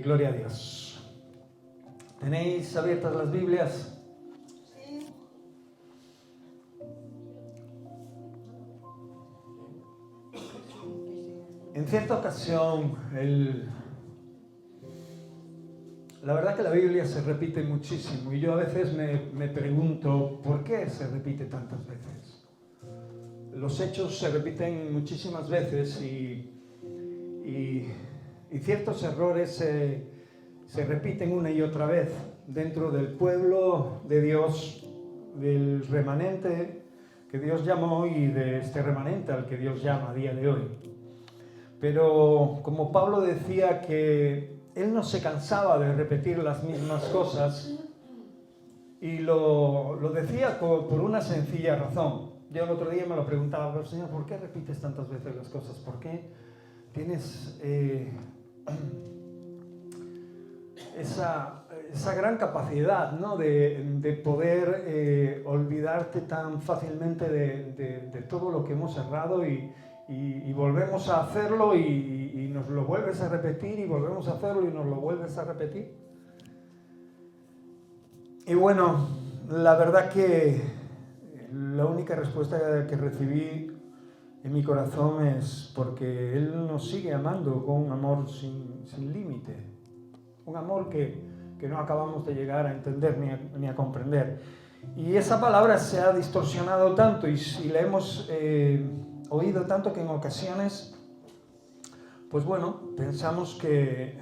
Gloria a Dios. ¿Tenéis abiertas las Biblias? Sí. En cierta ocasión, la verdad que la Biblia se repite muchísimo y yo a veces me pregunto ¿por qué se repite tantas veces? Los hechos se repiten muchísimas veces y ciertos errores se repiten una y otra vez dentro del pueblo de Dios, del remanente que Dios llamó y de este remanente al que Dios llama a día de hoy. Pero como Pablo decía que él no se cansaba de repetir las mismas cosas y lo decía por una sencilla razón. Yo el otro día me lo preguntaba, pero Señor, ¿por qué repites tantas veces las cosas? ¿Por qué tienes esa gran capacidad, ¿no? de poder olvidarte tan fácilmente de todo lo que hemos errado y volvemos a hacerlo y nos lo vuelves a repetir y volvemos a hacerlo y nos lo vuelves a repetir? Y bueno, la verdad que la única respuesta que recibí en mi corazón es porque Él nos sigue amando con un amor sin límite, un amor que no acabamos de llegar a entender ni a comprender. Y esa palabra se ha distorsionado tanto y la hemos oído tanto que en ocasiones, pues bueno, pensamos que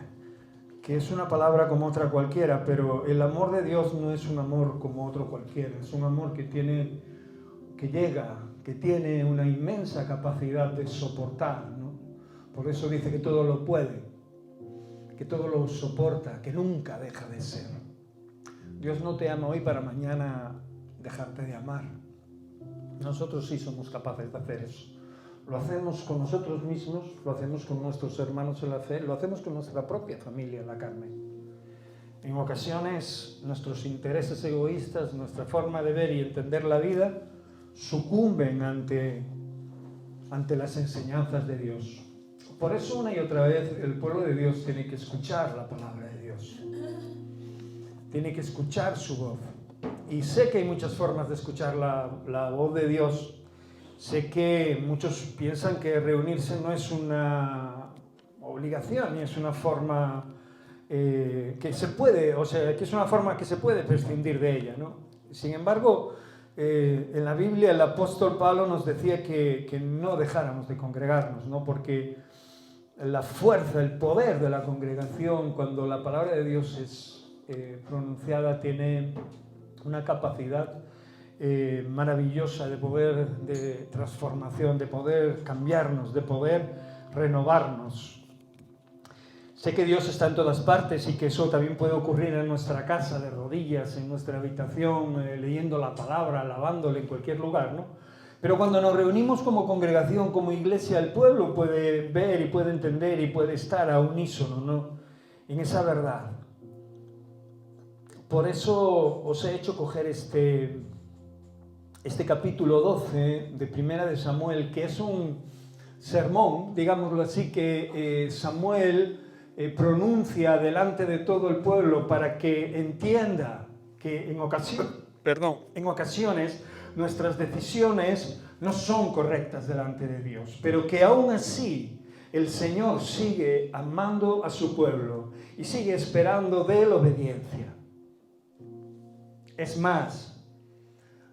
es una palabra como otra cualquiera, pero el amor de Dios no es un amor como otro cualquiera, es un amor que tiene una inmensa capacidad de soportar, ¿no? Por eso dice que todo lo puede, que todo lo soporta, que nunca deja de ser. Dios no te ama hoy para mañana dejarte de amar. Nosotros sí somos capaces de hacer eso. Lo hacemos con nosotros mismos, lo hacemos con nuestros hermanos en la fe, lo hacemos con nuestra propia familia en la carne. En ocasiones nuestros intereses egoístas, nuestra forma de ver y entender la vida sucumben ante las enseñanzas de Dios. Por eso una y otra vez el pueblo de Dios tiene que escuchar la palabra de Dios. Tiene que escuchar su voz. Y sé que hay muchas formas de escuchar la voz de Dios. Sé que muchos piensan que reunirse no es una obligación, ni es una forma que se puede, o sea, que es una forma que se puede prescindir de ella, ¿no? Sin embargo, en la Biblia el apóstol Pablo nos decía que no dejáramos de congregarnos, ¿no? Porque la fuerza, el poder de la congregación, cuando la palabra de Dios es pronunciada, tiene una capacidad maravillosa de transformación, de poder cambiarnos, de poder renovarnos. Sé que Dios está en todas partes y que eso también puede ocurrir en nuestra casa, de rodillas, en nuestra habitación, leyendo la palabra, alabándole en cualquier lugar, ¿no? Pero cuando nos reunimos como congregación, como iglesia, el pueblo puede ver y puede entender y puede estar a unísono, ¿no? En esa verdad. Por eso os he hecho coger este capítulo 12 de Primera de Samuel, que es un sermón, digámoslo así, que Samuel pronuncia delante de todo el pueblo para que entienda que en ocasiones nuestras decisiones no son correctas delante de Dios, pero que aún así el Señor sigue amando a su pueblo y sigue esperando de él obediencia. Es más,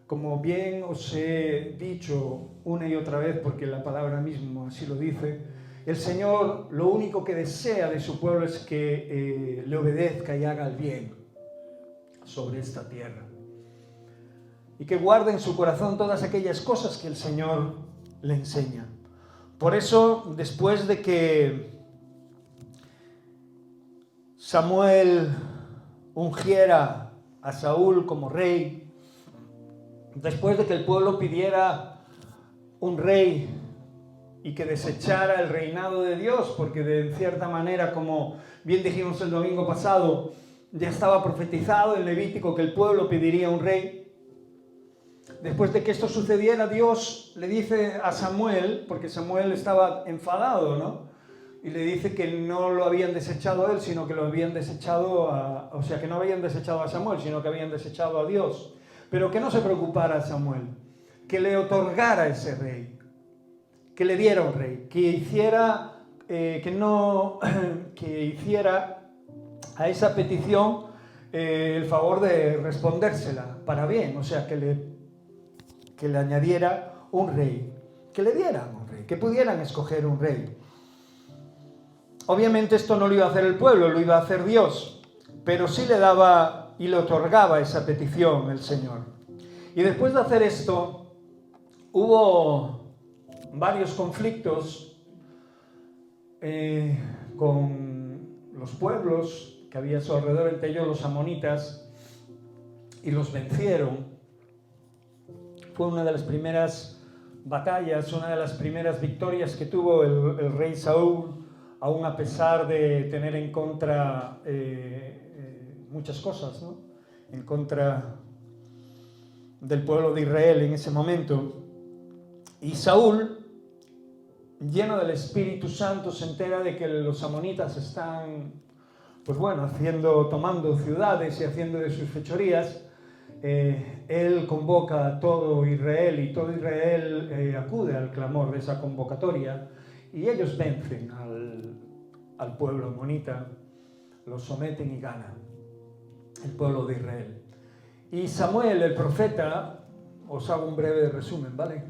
como bien os he dicho una y otra vez, porque la palabra misma así lo dice, el Señor lo único que desea de su pueblo es que le obedezca y haga el bien sobre esta tierra. Y que guarde en su corazón todas aquellas cosas que el Señor le enseña. Por eso, después de que Samuel ungiera a Saúl como rey, después de que el pueblo pidiera un rey y que desechara el reinado de Dios, porque de cierta manera, como bien dijimos el domingo pasado, ya estaba profetizado en Levítico que el pueblo pediría un rey. Después de que esto sucediera, Dios le dice a Samuel, porque Samuel estaba enfadado, ¿no? y le dice que no lo habían desechado a él, sino que lo habían desechado que no habían desechado a Samuel, sino que habían desechado a Dios. Pero que no se preocupara Samuel, que le otorgara ese rey, que le diera un rey, que hiciera a esa petición el favor de respondérsela para bien, o sea, que le añadiera un rey, que le dieran un rey, que pudieran escoger un rey. Obviamente esto no lo iba a hacer el pueblo, lo iba a hacer Dios, pero sí le daba y le otorgaba esa petición el Señor. Y después de hacer esto, hubo varios conflictos con los pueblos que había a su alrededor, entre ellos los amonitas, y los vencieron. Fue una de las primeras batallas, una de las primeras victorias que tuvo el rey Saúl, aún a pesar de tener en contra muchas cosas, ¿no? En contra del pueblo de Israel en ese momento. Y Saúl, lleno del Espíritu Santo, se entera de que los amonitas están, tomando ciudades y haciendo de sus fechorías. Él convoca a todo Israel y todo Israel acude al clamor de esa convocatoria y ellos vencen al pueblo amonita, lo someten y ganan el pueblo de Israel. Y Samuel, el profeta, os hago un breve resumen, ¿vale?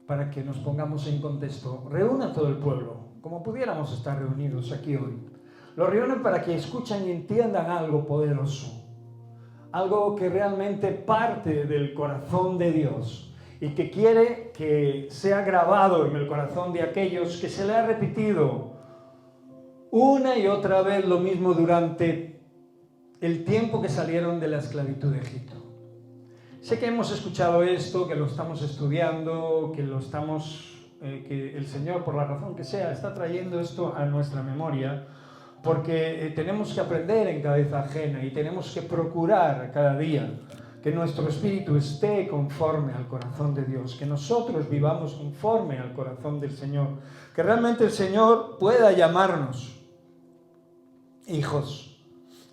Para que nos pongamos en contexto. Reúne a todo el pueblo, como pudiéramos estar reunidos aquí hoy. Lo reúnen para que escuchen y entiendan algo poderoso, algo que realmente parte del corazón de Dios y que quiere que sea grabado en el corazón de aquellos que se le ha repetido una y otra vez lo mismo durante el tiempo que salieron de la esclavitud de Egipto. Sé que hemos escuchado esto, que lo estamos estudiando, que el Señor, por la razón que sea, está trayendo esto a nuestra memoria, porque tenemos que aprender en cabeza ajena y tenemos que procurar cada día que nuestro espíritu esté conforme al corazón de Dios, que nosotros vivamos conforme al corazón del Señor, que realmente el Señor pueda llamarnos hijos,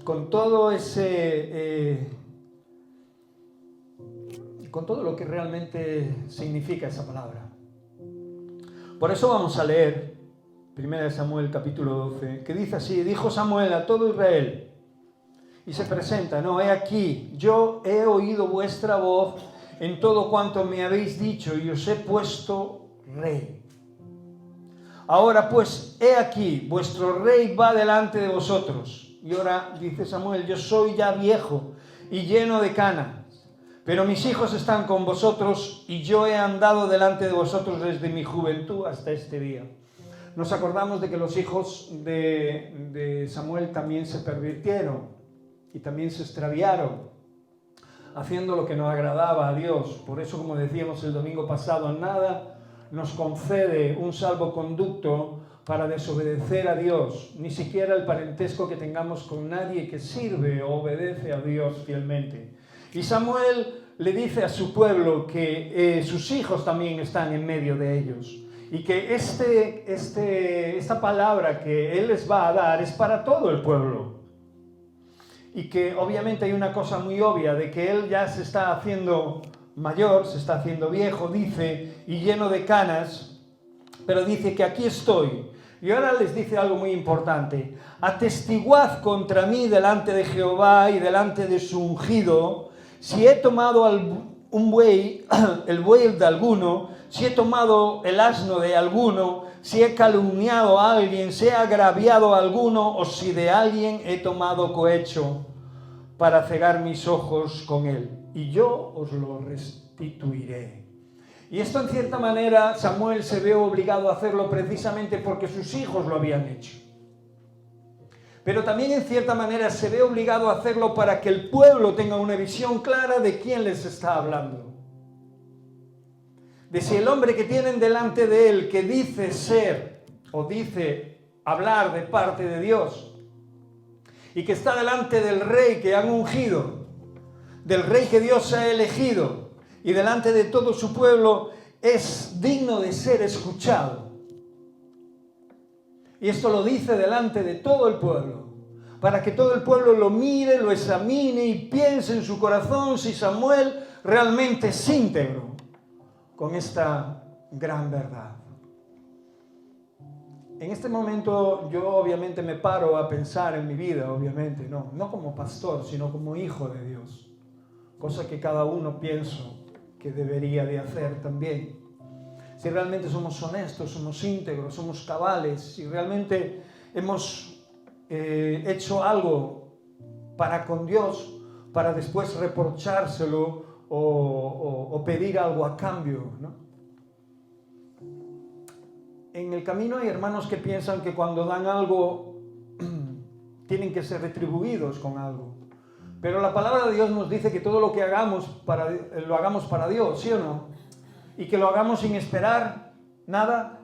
con todo con todo lo que realmente significa esa palabra. Por eso vamos a leer 1 Samuel capítulo 12, que dice así: dijo Samuel a todo Israel, y se presenta, he aquí, yo he oído vuestra voz en todo cuanto me habéis dicho, y os he puesto rey. Ahora pues, he aquí, vuestro rey va delante de vosotros. Y ahora dice Samuel, yo soy ya viejo y lleno de canas, pero mis hijos están con vosotros y yo he andado delante de vosotros desde mi juventud hasta este día. Nos acordamos de que los hijos de Samuel también se pervirtieron y también se extraviaron, haciendo lo que no agradaba a Dios. Por eso, como decíamos el domingo pasado, nada nos concede un salvoconducto para desobedecer a Dios, ni siquiera el parentesco que tengamos con nadie que sirve o obedece a Dios fielmente. Y Samuel le dice a su pueblo que sus hijos también están en medio de ellos y que esta palabra que él les va a dar es para todo el pueblo. Y que obviamente hay una cosa muy obvia de que él ya se está haciendo mayor, se está haciendo viejo, dice, y lleno de canas, pero dice que aquí estoy. Y ahora les dice algo muy importante: atestiguad contra mí delante de Jehová y delante de su ungido, si he tomado un buey, el buey de alguno, si he tomado el asno de alguno, si he calumniado a alguien, si he agraviado a alguno, o si de alguien he tomado cohecho para cegar mis ojos con él, y yo os lo restituiré. Y esto, en cierta manera, Samuel se ve obligado a hacerlo precisamente porque sus hijos lo habían hecho. Pero también, en cierta manera, se ve obligado a hacerlo para que el pueblo tenga una visión clara de quién les está hablando. De si el hombre que tienen delante de él, que dice ser o dice hablar de parte de Dios, y que está delante del rey que han ungido, del rey que Dios ha elegido, y delante de todo su pueblo, es digno de ser escuchado. Y esto lo dice delante de todo el pueblo, para que todo el pueblo lo mire, lo examine y piense en su corazón si Samuel realmente es íntegro con esta gran verdad. En este momento yo obviamente me paro a pensar en mi vida, obviamente, no como pastor, sino como hijo de Dios, cosa que cada uno pienso que debería de hacer también. Si realmente somos honestos, somos íntegros, somos cabales, si realmente hemos hecho algo para con Dios, para después reprochárselo o pedir algo a cambio, ¿no? En el camino hay hermanos que piensan que cuando dan algo tienen que ser retribuidos con algo. Pero la palabra de Dios nos dice que todo lo que hagamos lo hagamos para Dios, ¿sí o no? Y que lo hagamos sin esperar nada.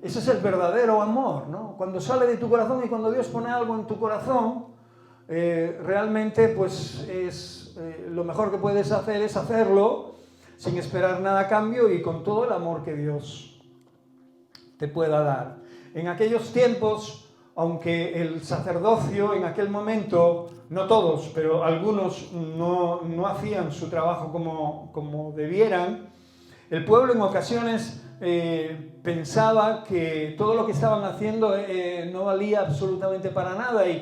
Ese es el verdadero amor, ¿no? Cuando sale de tu corazón y cuando Dios pone algo en tu corazón, realmente pues es lo mejor que puedes hacer es hacerlo sin esperar nada a cambio y con todo el amor que Dios te pueda dar. En aquellos tiempos, aunque el sacerdocio en aquel momento, no todos, pero algunos no hacían su trabajo como debieran, el pueblo en ocasiones pensaba que todo lo que estaban haciendo no valía absolutamente para nada y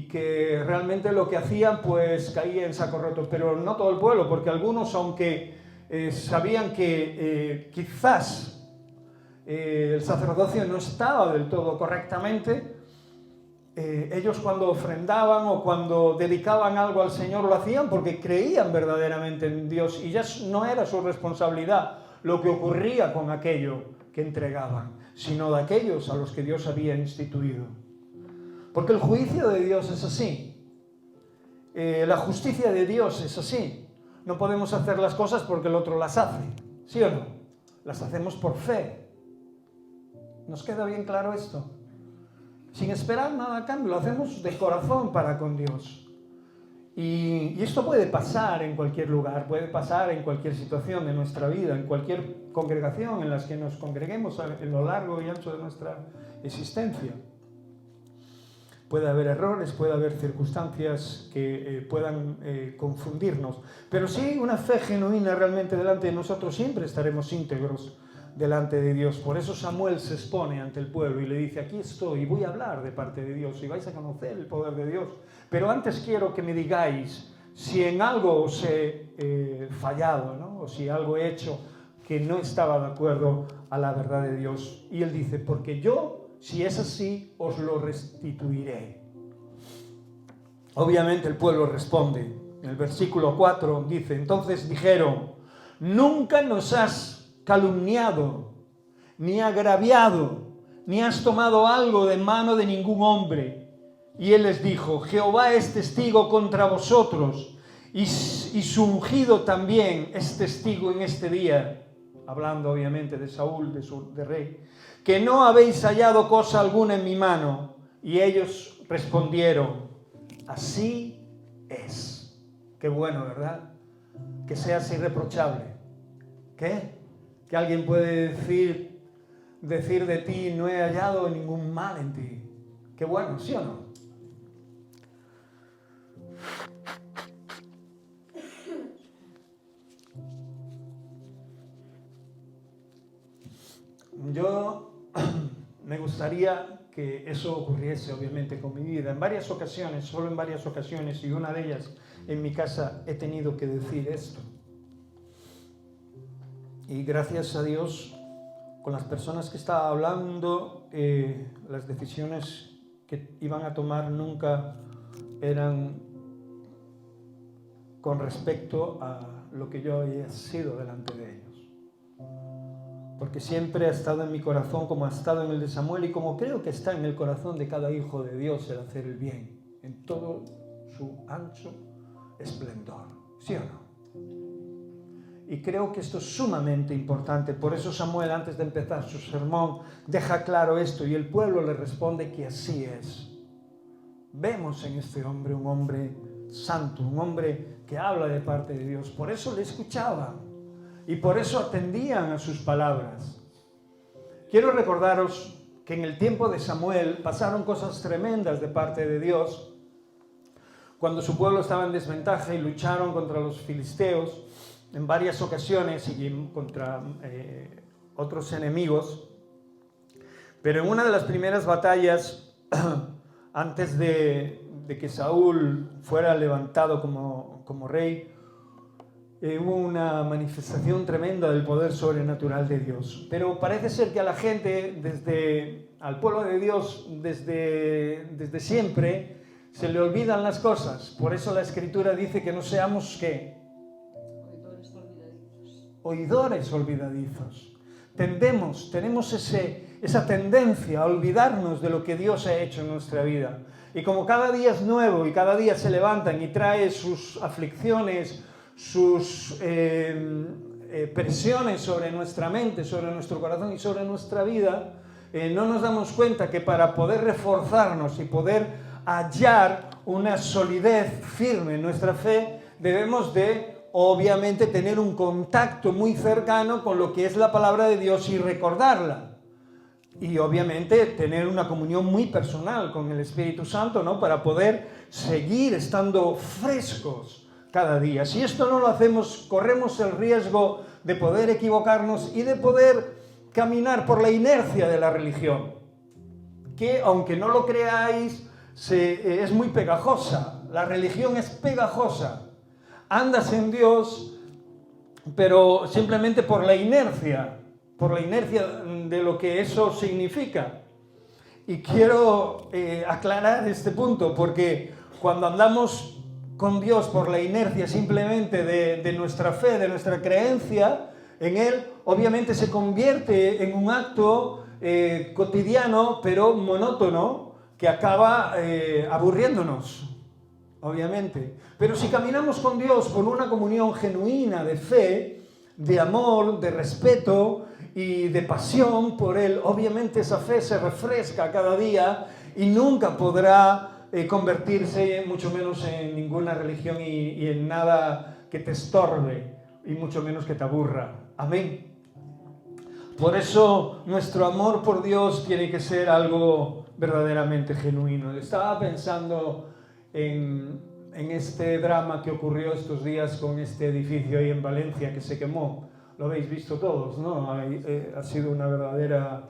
que realmente lo que hacían pues caía en saco roto, pero no todo el pueblo, porque algunos, aunque sabían que quizás el sacerdocio no estaba del todo correctamente, ellos cuando ofrendaban o cuando dedicaban algo al Señor lo hacían porque creían verdaderamente en Dios y ya no era su responsabilidad lo que ocurría con aquello que entregaban, sino de aquellos a los que Dios había instituido. Porque el juicio de Dios es así, la justicia de Dios es así. No podemos hacer las cosas porque el otro las hace, ¿sí o no? Las hacemos por fe. ¿Nos queda bien claro esto? Sin esperar nada a cambio, lo hacemos de corazón para con Dios. Y esto puede pasar en cualquier lugar, puede pasar en cualquier situación de nuestra vida, en cualquier congregación en la que nos congreguemos a lo largo y ancho de nuestra existencia. Puede haber errores, puede haber circunstancias que puedan confundirnos, pero sí una fe genuina realmente delante de nosotros, siempre estaremos íntegros delante de Dios. Por eso Samuel se expone ante el pueblo y le dice: aquí estoy y voy a hablar de parte de Dios y vais a conocer el poder de Dios. Pero antes quiero que me digáis si en algo os he fallado, ¿no? O si algo he hecho que no estaba de acuerdo a la verdad de Dios. Y él dice: porque yo, si es así, os lo restituiré. Obviamente el pueblo responde. En el versículo 4 dice: entonces dijeron: nunca nos has calumniado, ni agraviado, ni has tomado algo de mano de ningún hombre. Y él les dijo: Jehová es testigo contra vosotros, y su ungido también es testigo en este día, hablando obviamente de Saúl, de rey, que no habéis hallado cosa alguna en mi mano. Y ellos respondieron: así es. Qué bueno, ¿verdad? Que seas irreprochable. ¿Qué? Que alguien puede decir de ti: no he hallado ningún mal en ti. Qué bueno, ¿sí o no? Yo me gustaría que eso ocurriese obviamente con mi vida. En varias ocasiones, solo en varias ocasiones, y una de ellas en mi casa, he tenido que decir esto. Y gracias a Dios, con las personas que estaba hablando, las decisiones que iban a tomar nunca eran con respecto a lo que yo había sido delante de ellos. Porque siempre ha estado en mi corazón, como ha estado en el de Samuel, y como creo que está en el corazón de cada hijo de Dios, el hacer el bien, en todo su ancho esplendor. ¿Sí o no? Y creo que esto es sumamente importante. Por eso Samuel, antes de empezar su sermón, deja claro esto, y el pueblo le responde que así es. Vemos en este hombre un hombre santo, un hombre que habla de parte de Dios. Por eso le escuchaban y por eso atendían a sus palabras. Quiero recordaros que en el tiempo de Samuel pasaron cosas tremendas de parte de Dios, cuando su pueblo estaba en desventaja y lucharon contra los filisteos en varias ocasiones y contra otros enemigos. Pero en una de las primeras batallas, antes de que Saúl fuera levantado como rey, hubo una manifestación tremenda del poder sobrenatural de Dios. Pero parece ser que a la gente, al pueblo de Dios, desde siempre, se le olvidan las cosas. Por eso la Escritura dice que no seamos, ¿qué? Oidores olvidadizos. Oidores olvidadizos. Tenemos esa tendencia a olvidarnos de lo que Dios ha hecho en nuestra vida. Y como cada día es nuevo y cada día se levantan y trae sus aflicciones, sus presiones sobre nuestra mente, sobre nuestro corazón y sobre nuestra vida, no nos damos cuenta que para poder reforzarnos y poder hallar una solidez firme en nuestra fe, debemos de, obviamente, tener un contacto muy cercano con lo que es la palabra de Dios y recordarla. Y obviamente tener una comunión muy personal con el Espíritu Santo, ¿no? Para poder seguir estando frescos cada día. Si esto no lo hacemos, corremos el riesgo de poder equivocarnos y de poder caminar por la inercia de la religión, que aunque no lo creáis, es muy pegajosa. La religión es pegajosa. Andas en Dios, pero simplemente por la inercia de lo que eso significa. Y quiero aclarar este punto, porque cuando andamos con Dios por la inercia simplemente de nuestra fe, de nuestra creencia en Él, obviamente se convierte en un acto cotidiano, pero monótono, que acaba aburriéndonos, obviamente. Pero si caminamos con Dios por una comunión genuina de fe, de amor, de respeto y de pasión por Él, obviamente esa fe se refresca cada día y nunca podrá convertirse, mucho menos en ninguna religión y en nada que te estorbe y mucho menos que te aburra. Amén. Por eso nuestro amor por Dios tiene que ser algo verdaderamente genuino. Estaba pensando en este drama que ocurrió estos días con este edificio ahí en Valencia que se quemó. Lo habéis visto todos, ¿no? Ha sido una verdadera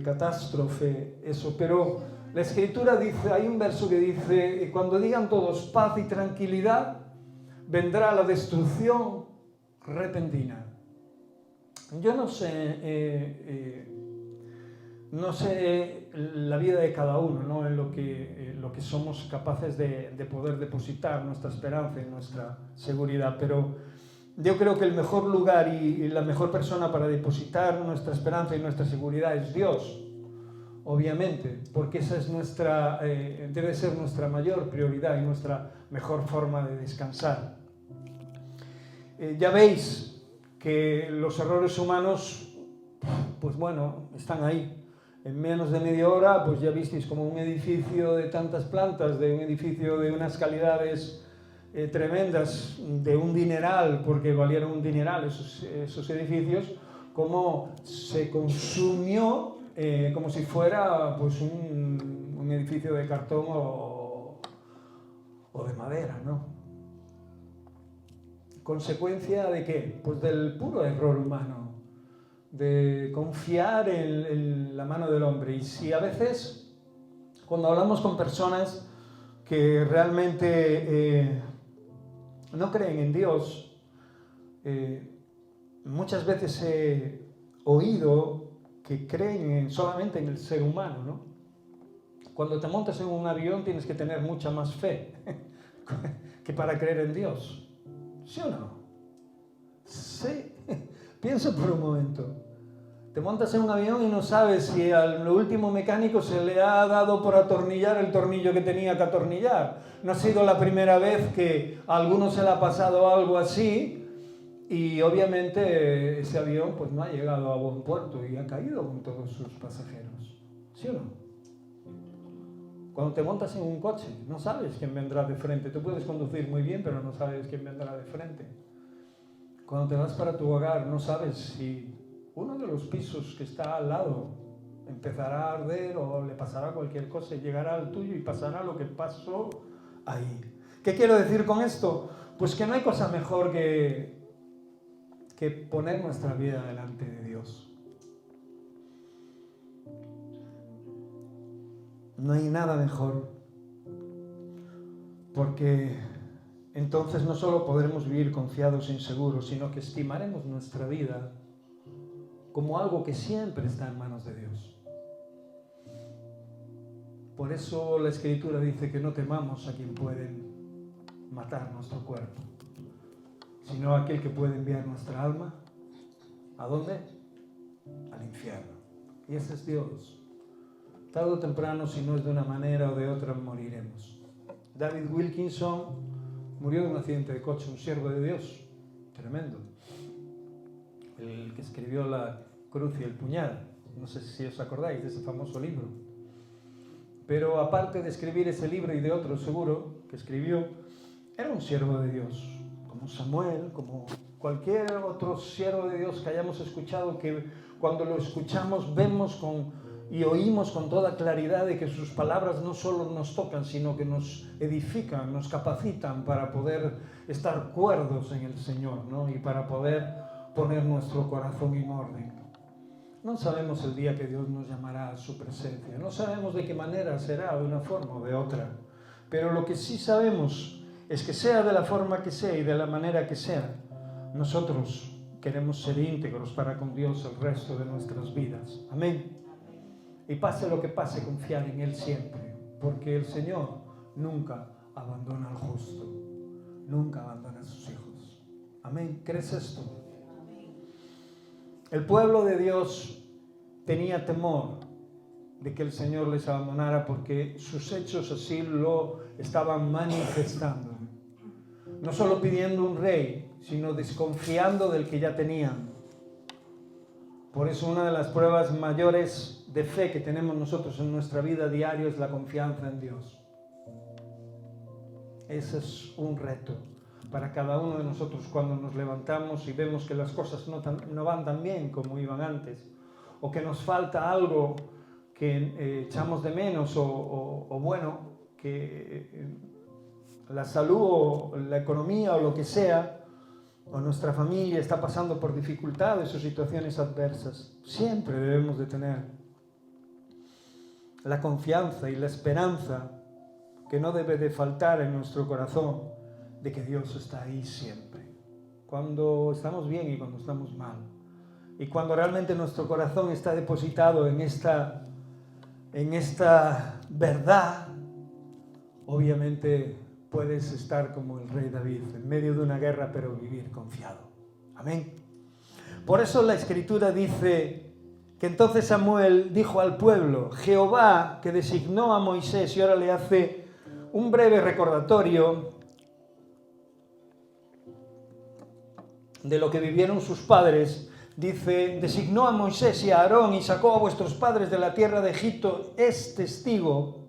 catástrofe eso. Pero la Escritura dice, hay un verso que dice, cuando digan todos paz y tranquilidad, vendrá la destrucción repentina. Yo no sé la vida de cada uno, ¿no? En lo que somos capaces de poder depositar nuestra esperanza y nuestra seguridad, pero yo creo que el mejor lugar y la mejor persona para depositar nuestra esperanza y nuestra seguridad es Dios, obviamente, porque esa es debe ser nuestra mayor prioridad y nuestra mejor forma de descansar. Ya veis que los errores humanos, pues bueno, están ahí. En menos de media hora, pues ya visteis como un edificio de tantas plantas, de un edificio de unas calidades tremendas, de un dineral, porque valieron un dineral esos edificios, como se consumió como si fuera pues un edificio de cartón o de madera, ¿no? ¿Consecuencia de qué? Pues del puro error humano, de confiar en la mano del hombre. Y si a veces, cuando hablamos con personas que realmente no creen en Dios, muchas veces he oído que creen solamente en el ser humano, ¿no? Cuando te montas en un avión tienes que tener mucha más fe que para creer en Dios. ¿Sí o no? Sí. Piensa por un momento. Te montas en un avión y no sabes si al último mecánico se le ha dado por atornillar el tornillo que tenía que atornillar. No ha sido la primera vez que a alguno se le ha pasado algo así y obviamente ese avión pues no ha llegado a buen puerto y ha caído con todos sus pasajeros. ¿Sí o no? Cuando te montas en un coche, no sabes quién vendrá de frente. Tú puedes conducir muy bien, pero no sabes quién vendrá de frente. Cuando te vas para tu hogar, no sabes si uno de los pisos que está al lado empezará a arder o le pasará cualquier cosa y llegará al tuyo y pasará lo que pasó ahí. ¿Qué quiero decir con esto? Pues que no hay cosa mejor que poner nuestra vida delante de Dios. No hay nada mejor, porque entonces no solo podremos vivir confiados e inseguros, sino que estimaremos nuestra vida como algo que siempre está en manos de Dios. Por eso la Escritura dice que no temamos a quien puede matar nuestro cuerpo, sino a aquel que puede enviar nuestra alma. ¿A dónde? Al infierno. Y ese es Dios. Tarde o temprano, si no es de una manera o de otra, moriremos. David Wilkinson murió de un accidente de coche, un siervo de Dios, tremendo. El que escribió La cruz y el puñal. No sé si os acordáis de ese famoso libro. Pero aparte de escribir ese libro y de otros seguro que escribió, era un siervo de Dios, como Samuel, como cualquier otro siervo de Dios que hayamos escuchado, que cuando lo escuchamos vemos y oímos con toda claridad de que sus palabras no solo nos tocan, sino que nos edifican, nos capacitan para poder estar cuerdos en el Señor, ¿no? Y para poder poner nuestro corazón en orden. No sabemos el día que Dios nos llamará a su presencia, no sabemos de qué manera será, de una forma o de otra, pero lo que sí sabemos es que sea de la forma que sea y de la manera que sea, nosotros queremos ser íntegros para con Dios el resto de nuestras vidas. Amén. Y pase lo que pase, confiar en Él siempre, porque el Señor nunca abandona al justo, nunca abandona a sus hijos. Amén. ¿Crees esto? El pueblo de Dios tenía temor de que el Señor les abandonara porque sus hechos así lo estaban manifestando. No solo pidiendo un rey, sino desconfiando del que ya tenían. Por eso una de las pruebas mayores de fe que tenemos nosotros en nuestra vida diaria es la confianza en Dios. Ese es un reto para cada uno de nosotros cuando nos levantamos y vemos que las cosas no van tan bien como iban antes, o que nos falta algo que echamos de menos, o bueno, que la salud o la economía o lo que sea, o nuestra familia está pasando por dificultades o situaciones adversas. Siempre debemos de tener la confianza y la esperanza que no debe de faltar en nuestro corazón de que Dios está ahí siempre, cuando estamos bien y cuando estamos mal, y cuando realmente nuestro corazón está depositado en esta verdad. Obviamente puedes estar como el rey David, en medio de una guerra, pero vivir confiado. Amén. Por eso la Escritura dice que entonces Samuel dijo al pueblo: Jehová, que designó a Moisés, y ahora le hace un breve recordatorio de lo que vivieron sus padres. Dice: designó a Moisés y a Aarón y sacó a vuestros padres de la tierra de Egipto, es testigo.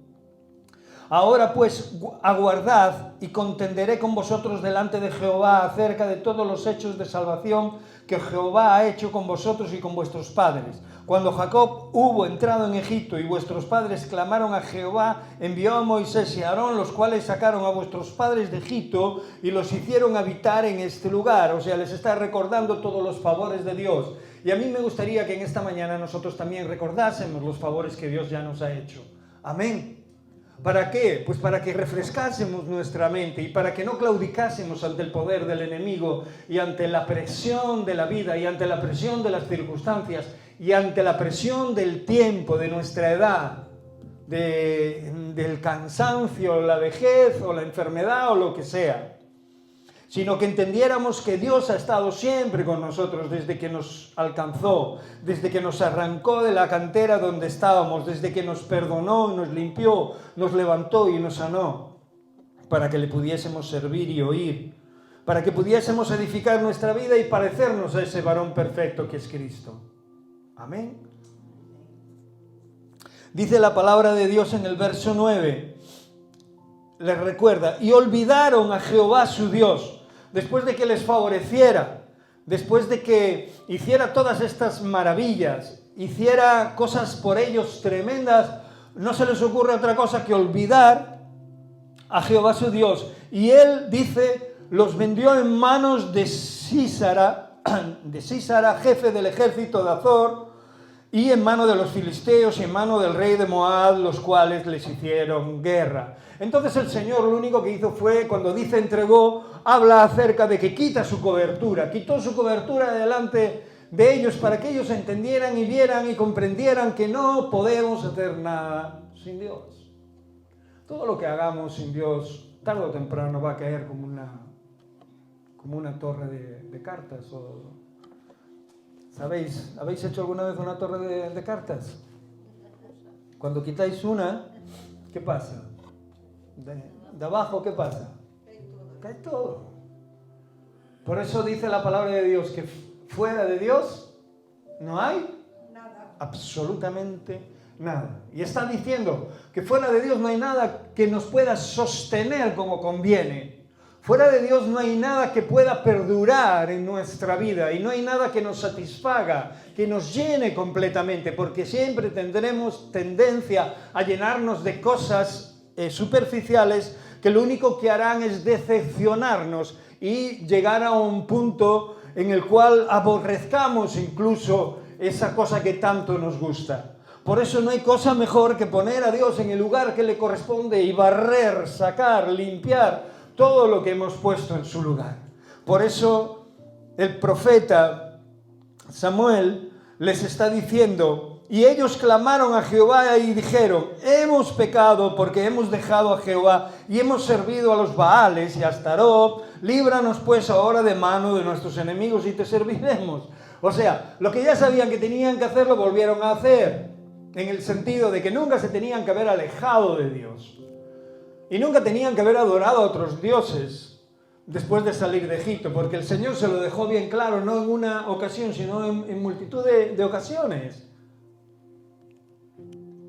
Ahora pues aguardad y contenderé con vosotros delante de Jehová acerca de todos los hechos de salvación que Jehová ha hecho con vosotros y con vuestros padres. Cuando Jacob hubo entrado en Egipto y vuestros padres clamaron a Jehová, envió a Moisés y a Aarón, los cuales sacaron a vuestros padres de Egipto y los hicieron habitar en este lugar. O sea, les está recordando todos los favores de Dios. Y a mí me gustaría que en esta mañana nosotros también recordásemos los favores que Dios ya nos ha hecho. Amén. ¿Para qué? Pues para que refrescásemos nuestra mente y para que no claudicásemos ante el poder del enemigo y ante la presión de la vida y ante la presión de las circunstancias y ante la presión del tiempo, de nuestra edad, del cansancio, la vejez o la enfermedad o lo que sea, sino que entendiéramos que Dios ha estado siempre con nosotros desde que nos alcanzó, desde que nos arrancó de la cantera donde estábamos, desde que nos perdonó, nos limpió, nos levantó y nos sanó, para que le pudiésemos servir y oír, para que pudiésemos edificar nuestra vida y parecernos a ese varón perfecto que es Cristo. Amén. Dice la palabra de Dios en el verso 9, les recuerda: y olvidaron a Jehová su Dios. Después de que les favoreciera, después de que hiciera todas estas maravillas, hiciera cosas por ellos tremendas, no se les ocurre otra cosa que olvidar a Jehová su Dios. Y él, dice, los vendió en manos de Sísara, jefe del ejército de Azor, y en mano de los filisteos y en mano del rey de Moab, los cuales les hicieron guerra. Entonces el Señor lo único que hizo fue, cuando dice entregó, habla acerca de que quita su cobertura, quitó su cobertura delante de ellos para que ellos entendieran y vieran y comprendieran que no podemos hacer nada sin Dios. Todo lo que hagamos sin Dios, tarde o temprano va a caer como una torre de cartas. ¿Sabéis? ¿Habéis hecho alguna vez una torre de cartas? Cuando quitáis una, ¿qué pasa? De abajo, ¿qué pasa? Cae todo. Por eso dice la palabra de Dios que fuera de Dios no hay nada. Absolutamente nada. Y está diciendo que fuera de Dios no hay nada que nos pueda sostener como conviene. Fuera de Dios no hay nada que pueda perdurar en nuestra vida y no hay nada que nos satisfaga, que nos llene completamente, porque siempre tendremos tendencia a llenarnos de cosas superficiales que lo único que harán es decepcionarnos y llegar a un punto en el cual aborrezcamos incluso esa cosa que tanto nos gusta. Por eso no hay cosa mejor que poner a Dios en el lugar que le corresponde y barrer, sacar, limpiar todo lo que hemos puesto en su lugar. Por eso el profeta Samuel les está diciendo, y ellos clamaron a Jehová y dijeron, hemos pecado porque hemos dejado a Jehová y hemos servido a los Baales y a Astarot, líbranos pues ahora de mano de nuestros enemigos y te serviremos. O sea, lo que ya sabían que tenían que hacer lo volvieron a hacer, en el sentido de que nunca se tenían que haber alejado de Dios. Y nunca tenían que haber adorado a otros dioses después de salir de Egipto, porque el Señor se lo dejó bien claro, no en una ocasión, sino en multitud de ocasiones.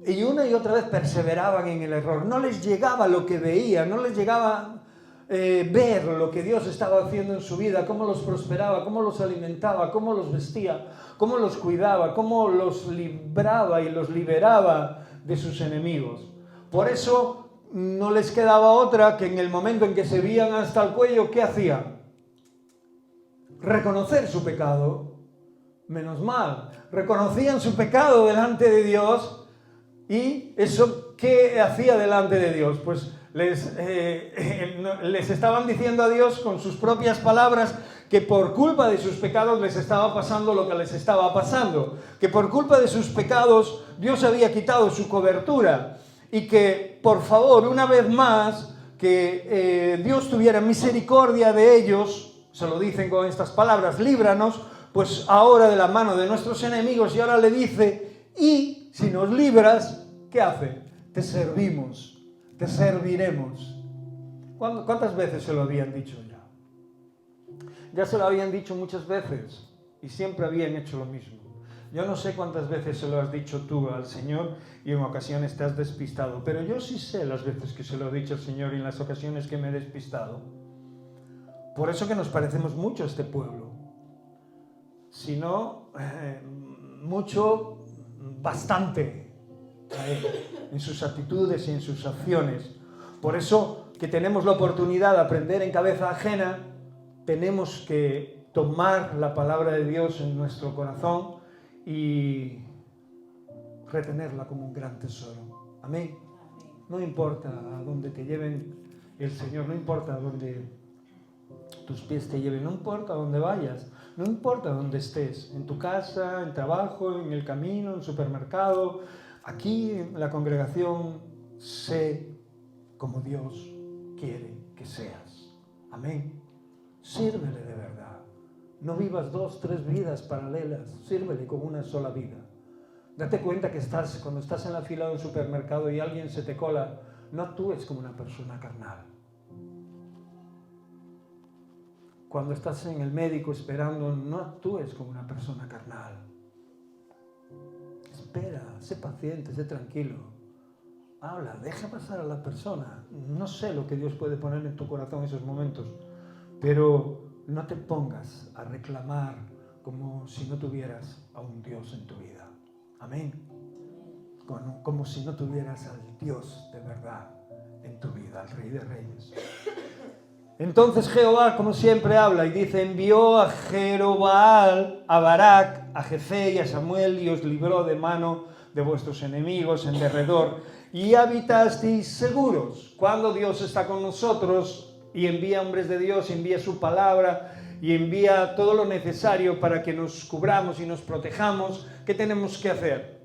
Y una y otra vez perseveraban en el error. No les llegaba lo que veían, no les llegaba ver lo que Dios estaba haciendo en su vida, cómo los prosperaba, cómo los alimentaba, cómo los vestía, cómo los cuidaba, cómo los libraba y los liberaba de sus enemigos. Por eso no les quedaba otra que en el momento en que se veían hasta el cuello, ¿qué hacían? Reconocer su pecado. Menos mal. Reconocían su pecado delante de Dios. ¿Y eso qué hacía delante de Dios? Pues les estaban diciendo a Dios con sus propias palabras que por culpa de sus pecados les estaba pasando lo que les estaba pasando. Que por culpa de sus pecados Dios había quitado su cobertura. Y que, por favor, una vez más, que Dios tuviera misericordia de ellos, se lo dicen con estas palabras, líbranos, pues ahora de la mano de nuestros enemigos, y ahora le dice, y si nos libras, ¿qué hace? Te servimos, te serviremos. ¿Cuántas veces se lo habían dicho ya? Ya se lo habían dicho muchas veces, y siempre habían hecho lo mismo. Yo no sé cuántas veces se lo has dicho tú al Señor y en ocasiones te has despistado, pero yo sí sé las veces que se lo he dicho al Señor y en las ocasiones que me he despistado. Por eso que nos parecemos mucho a este pueblo. Si no, mucho, bastante, en sus actitudes y en sus acciones. Por eso que tenemos la oportunidad de aprender en cabeza ajena, tenemos que tomar la palabra de Dios en nuestro corazón y retenerla como un gran tesoro. Amén. No importa a dónde te lleven el Señor, no importa a dónde tus pies te lleven, no importa a dónde vayas, no importa dónde estés, en tu casa, en trabajo, en el camino, en el supermercado, aquí en la congregación, sé como Dios quiere que seas. Amén. Sírvele de verdad. No vivas 2, 3 vidas paralelas. Sírvele con una sola vida. Date cuenta que cuando estás en la fila de un supermercado y alguien se te cola, no actúes como una persona carnal. Cuando estás en el médico esperando, no actúes como una persona carnal. Espera, sé paciente, sé tranquilo. Habla, deja pasar a la persona. No sé lo que Dios puede poner en tu corazón en esos momentos, pero no te pongas a reclamar como si no tuvieras a un Dios en tu vida. Amén. Como si no tuvieras al Dios de verdad en tu vida, al Rey de Reyes. Entonces Jehová, como siempre, habla y dice: envió a Jerobaal, a Barak, a Jefé y a Samuel, y os libró de mano de vuestros enemigos en derredor, y habitasteis seguros. Cuando Dios está con nosotros y envía hombres de Dios, envía su palabra y envía todo lo necesario para que nos cubramos y nos protejamos, ¿qué tenemos que hacer?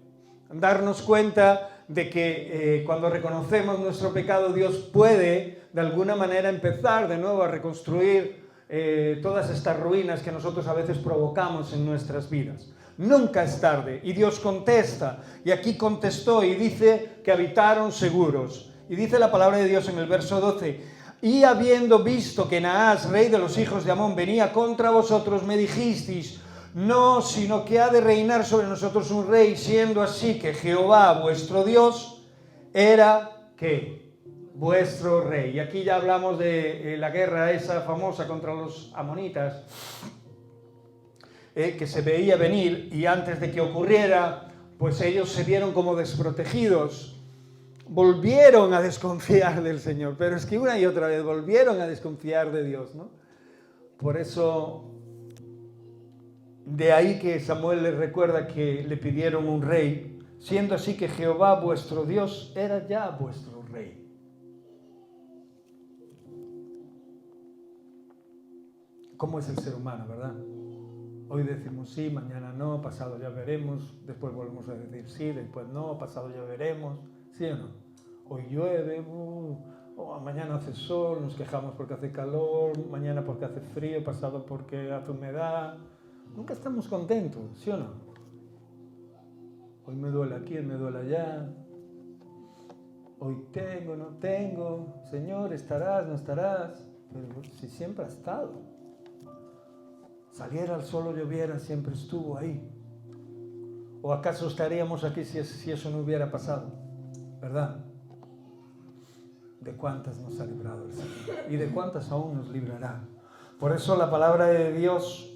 Darnos cuenta de que cuando reconocemos nuestro pecado, Dios puede de alguna manera empezar de nuevo a reconstruir todas estas ruinas que nosotros a veces provocamos en nuestras vidas. Nunca es tarde, y Dios contesta, y aquí contestó y dice que habitaron seguros. Y dice la palabra de Dios en el verso 12: y habiendo visto que Naas, rey de los hijos de Amón, venía contra vosotros, me dijisteis: no, sino que ha de reinar sobre nosotros un rey, siendo así que Jehová, vuestro Dios, era, ¿qué? Vuestro rey. Y aquí ya hablamos de la guerra esa famosa contra los amonitas, que se veía venir, y antes de que ocurriera, pues ellos se vieron como desprotegidos. Volvieron a desconfiar del Señor, pero es que una y otra vez volvieron a desconfiar de Dios, ¿no? Por eso, de ahí que Samuel les recuerda que le pidieron un rey, siendo así que Jehová vuestro Dios era ya vuestro rey. ¿Cómo es el ser humano, verdad? Hoy decimos sí, mañana no, pasado ya veremos, después volvemos a decir sí, después no, pasado ya veremos, ¿sí o no? Hoy llueve, mañana hace sol, nos quejamos porque hace calor, mañana porque hace frío, pasado porque hace humedad. Nunca estamos contentos, ¿sí o no? Hoy me duele aquí, me duele allá. Hoy tengo, no tengo. Señor, estarás, no estarás. Pero si siempre ha estado. Saliera el sol o lloviera, siempre estuvo ahí. ¿O acaso estaríamos aquí si eso no hubiera pasado? ¿Verdad? ¿De cuántas nos ha librado el Señor? ¿Y de cuántas aún nos librará? Por eso la palabra de Dios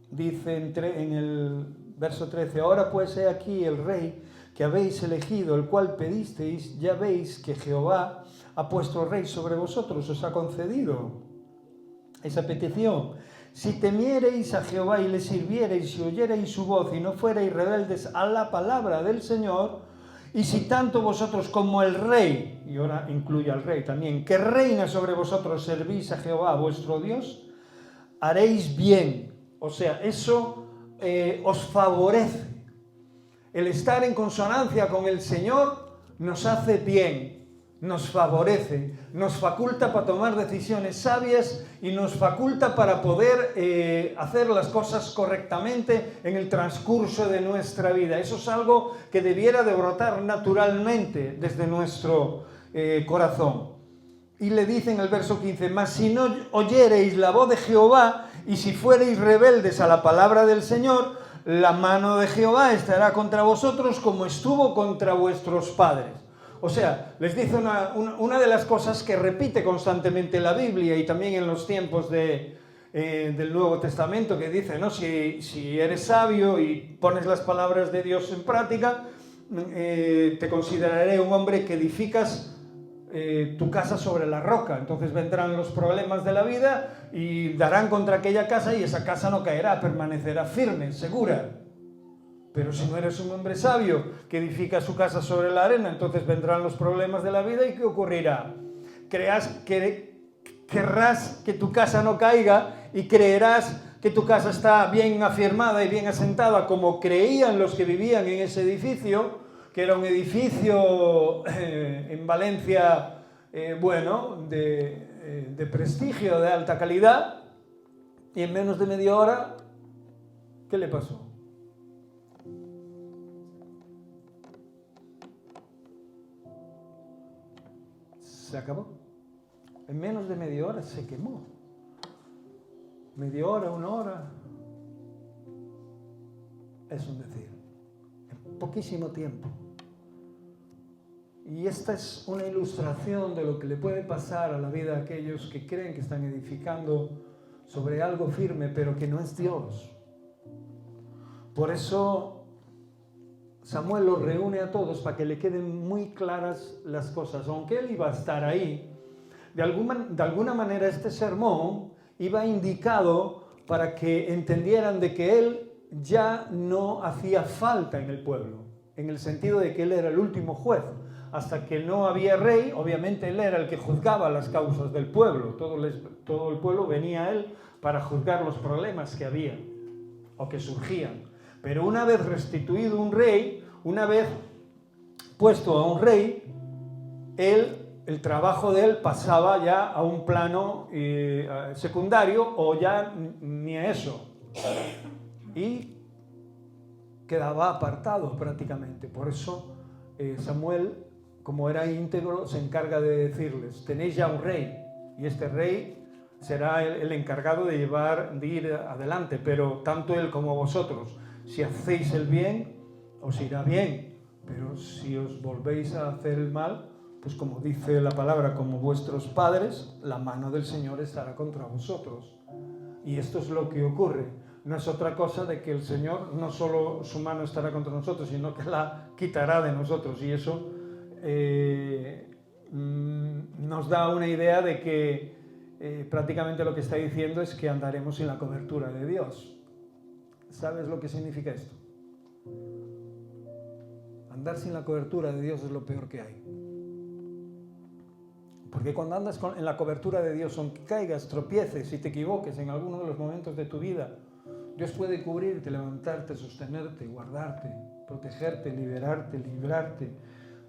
dice en el verso 13: ahora pues he aquí el rey que habéis elegido, el cual pedisteis, ya veis que Jehová ha puesto rey sobre vosotros, os ha concedido esa petición. Si temiereis a Jehová y le sirviereis y oyereis su voz y no fuereis rebeldes a la palabra del Señor, y si tanto vosotros como el rey, y ahora incluye al rey también, que reina sobre vosotros, servís a Jehová vuestro Dios, haréis bien. O sea, eso os favorece. El estar en consonancia con el Señor nos hace bien, nos favorece, nos faculta para tomar decisiones sabias y nos faculta para poder hacer las cosas correctamente en el transcurso de nuestra vida. Eso es algo que debiera de brotar naturalmente desde nuestro corazón. Y le dice en el verso 15: mas si no oyereis la voz de Jehová y si fuereis rebeldes a la palabra del Señor, la mano de Jehová estará contra vosotros como estuvo contra vuestros padres. O sea, les dice una de las cosas que repite constantemente la Biblia y también en los tiempos del Nuevo Testamento, que dice, ¿no? Si eres sabio y pones las palabras de Dios en práctica, te consideraré un hombre que edificas tu casa sobre la roca. Entonces vendrán los problemas de la vida y darán contra aquella casa y esa casa no caerá, permanecerá firme, segura. Pero si no eres un hombre sabio que edifica su casa sobre la arena, entonces vendrán los problemas de la vida y ¿qué ocurrirá? Querrás que tu casa no caiga y creerás que tu casa está bien afirmada y bien asentada, como creían los que vivían en ese edificio, que era un edificio en Valencia, de prestigio, de alta calidad, y en menos de media hora, ¿qué le pasó? Se acabó. En menos de media hora se quemó. Media hora, una hora. Es un decir. En poquísimo tiempo. Y esta es una ilustración de lo que le puede pasar a la vida a aquellos que creen que están edificando sobre algo firme, pero que no es Dios. Por eso Samuel los reúne a todos para que le queden muy claras las cosas. Aunque él iba a estar ahí, de alguna manera este sermón iba indicado para que entendieran de que él ya no hacía falta en el pueblo, en el sentido de que él era el último juez. Hasta que no había rey, obviamente él era el que juzgaba las causas del pueblo. Todo el pueblo venía a él para juzgar los problemas que había o que surgían. Pero una vez restituido un rey, una vez puesto a un rey, el trabajo de él pasaba ya a un plano secundario o ya ni a eso. Y quedaba apartado prácticamente. Por eso Samuel, como era íntegro, se encarga de decirles: tenéis ya un rey, y este rey será el encargado de ir adelante, pero tanto él como vosotros, si hacéis el bien, os irá bien, pero si os volvéis a hacer el mal, pues como dice la palabra, como vuestros padres, la mano del Señor estará contra vosotros. Y esto es lo que ocurre. No es otra cosa de que el Señor no solo su mano estará contra nosotros, sino que la quitará de nosotros. Y eso nos da una idea de que prácticamente lo que está diciendo es que andaremos sin la cobertura de Dios. ¿Sabes lo que significa esto? Andar sin la cobertura de Dios es lo peor que hay. Porque cuando andas en la cobertura de Dios, aunque caigas, tropieces y te equivoques en alguno de los momentos de tu vida, Dios puede cubrirte, levantarte, sostenerte, guardarte, protegerte, liberarte, librarte,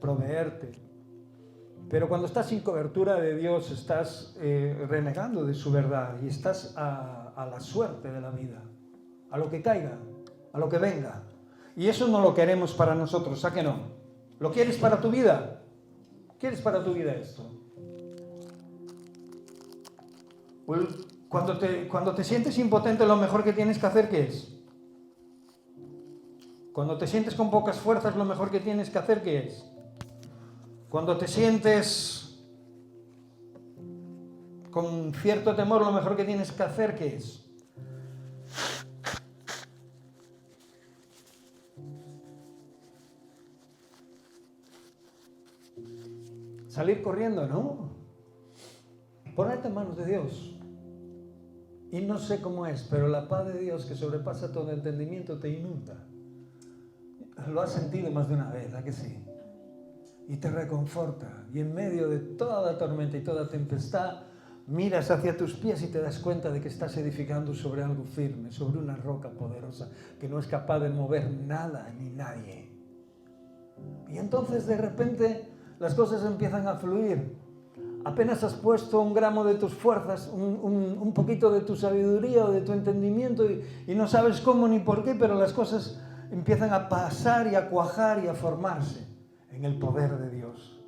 proveerte. Pero cuando estás sin cobertura de Dios, estás renegando de su verdad y estás a la suerte de la vida, a lo que caiga, a lo que venga. Y eso no lo queremos para nosotros, ¿a que no? ¿Lo quieres para tu vida? ¿Quieres para tu vida esto? Pues cuando te sientes impotente, lo mejor que tienes que hacer, ¿qué es? Cuando te sientes con pocas fuerzas, lo mejor que tienes que hacer, ¿qué es? Cuando te sientes con cierto temor, lo mejor que tienes que hacer, ¿qué es? Salir corriendo, ¿no? Ponerte en manos de Dios. Y no sé cómo es, pero la paz de Dios que sobrepasa todo entendimiento te inunda. Lo has sentido más de una vez, ¿a que sí? Y te reconforta. Y en medio de toda tormenta y toda tempestad, miras hacia tus pies y te das cuenta de que estás edificando sobre algo firme, sobre una roca poderosa que no es capaz de mover nada ni nadie. Y entonces de repente las cosas empiezan a fluir. Apenas has puesto un gramo de tus fuerzas, un poquito de tu sabiduría o de tu entendimiento y no sabes cómo ni por qué, pero las cosas empiezan a pasar y a cuajar y a formarse en el poder de Dios.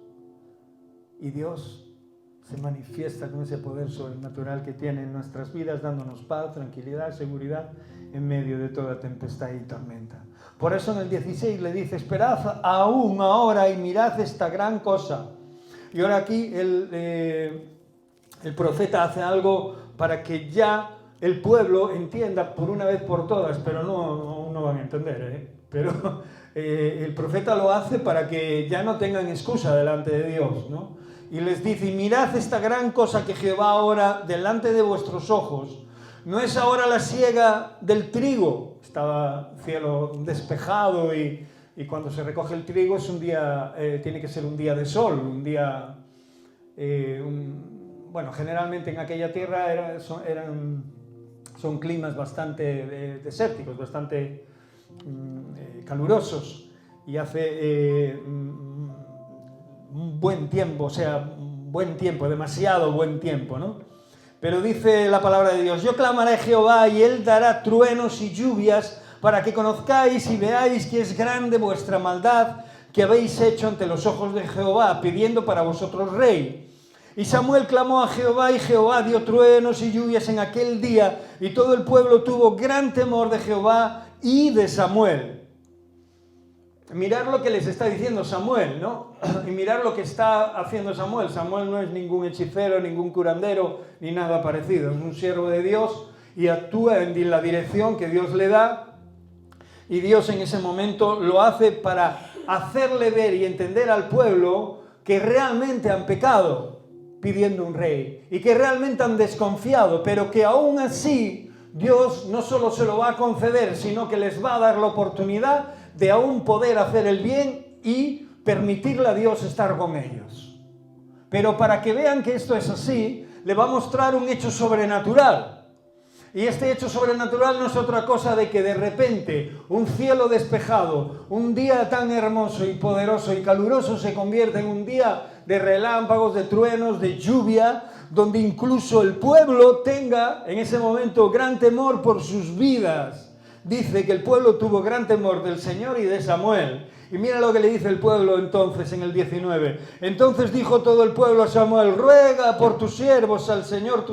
Y Dios se manifiesta con ese poder sobrenatural que tiene en nuestras vidas, dándonos paz, tranquilidad, seguridad en medio de toda tempestad y tormenta. Por eso en el 16 le dice: esperad aún ahora y mirad esta gran cosa. Y ahora aquí el profeta hace algo para que ya el pueblo entienda por una vez por todas, pero no van a entender, Pero el profeta lo hace para que ya no tengan excusa delante de Dios, ¿no? Y les dice: y mirad esta gran cosa que Jehová ahora delante de vuestros ojos. No es ahora la siega del trigo. Estaba cielo despejado y cuando se recoge el trigo es un día, tiene que ser un día de sol, un día, bueno, generalmente en aquella tierra son climas bastante desérticos, bastante calurosos, y hace un buen tiempo, o sea, buen tiempo, demasiado buen tiempo, ¿no? Pero dice la palabra de Dios: yo clamaré a Jehová y él dará truenos y lluvias para que conozcáis y veáis que es grande vuestra maldad que habéis hecho ante los ojos de Jehová, pidiendo para vosotros rey. Y Samuel clamó a Jehová y Jehová dio truenos y lluvias en aquel día y todo el pueblo tuvo gran temor de Jehová y de Samuel. Mirar lo que les está diciendo Samuel, ¿no? Y mirar lo que está haciendo Samuel. Samuel no es ningún hechicero, ningún curandero, ni nada parecido. Es un siervo de Dios y actúa en la dirección que Dios le da. Y Dios en ese momento lo hace para hacerle ver y entender al pueblo que realmente han pecado pidiendo un rey y que realmente han desconfiado, pero que aún así Dios no solo se lo va a conceder, sino que les va a dar la oportunidad de aún poder hacer el bien y permitirle a Dios estar con ellos. Pero para que vean que esto es así, le va a mostrar un hecho sobrenatural. Y este hecho sobrenatural no es otra cosa de que de repente un cielo despejado, un día tan hermoso y poderoso y caluroso se convierte en un día de relámpagos, de truenos, de lluvia, donde incluso el pueblo tenga en ese momento gran temor por sus vidas. Dice que el pueblo tuvo gran temor del Señor y de Samuel. Y mira lo que le dice el pueblo entonces en el 19. Entonces dijo todo el pueblo a Samuel: ruega por tus siervos al Señor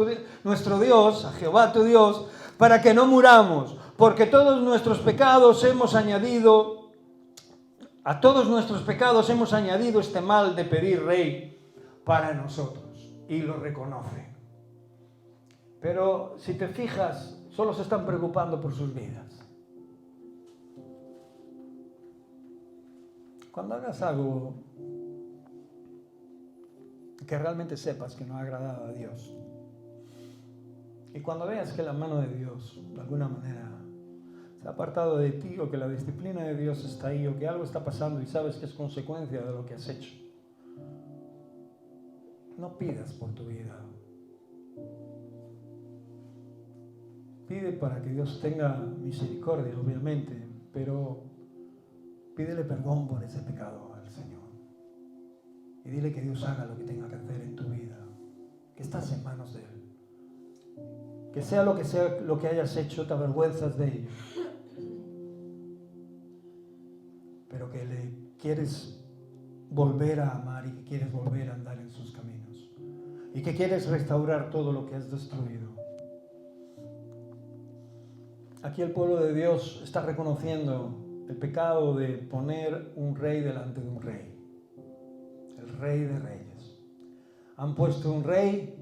nuestro Dios, a Jehová tu Dios, para que no muramos, porque a todos nuestros pecados hemos añadido este mal de pedir rey para nosotros. Y lo reconoce. Pero si te fijas, solo se están preocupando por sus vidas. Cuando hagas algo que realmente sepas que no ha agradado a Dios, y cuando veas que la mano de Dios de alguna manera se ha apartado de ti, o que la disciplina de Dios está ahí, o que algo está pasando y sabes que es consecuencia de lo que has hecho, no pidas por tu vida. Pide para que Dios tenga misericordia, obviamente, pero pídele perdón por ese pecado al Señor. Y dile que Dios haga lo que tenga que hacer en tu vida. Que estás en manos de Él. Que sea lo que hayas hecho, te avergüenzas de ello. Pero que le quieres volver a amar y que quieres volver a andar en sus caminos. Y que quieres restaurar todo lo que has destruido. Aquí el pueblo de Dios está reconociendo el pecado de poner un rey delante de un rey. El Rey de Reyes. Han puesto un rey,